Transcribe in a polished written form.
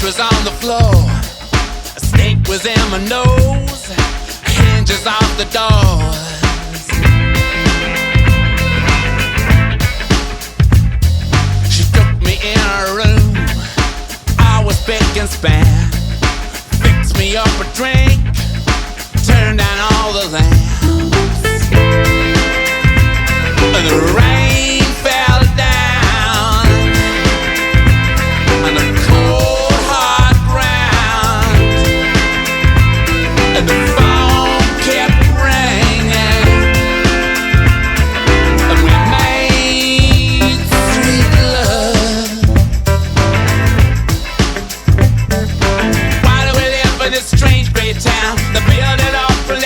was on the floor, a snake was in my nose, hinges off the doors. She took me in her room, I was big and span, fixed me up a drink, turned down all the lamps, and the rain fell down on the cold hard ground, and the phone kept ringing, and we made sweet love. Why do we live in this strange great town? The building up for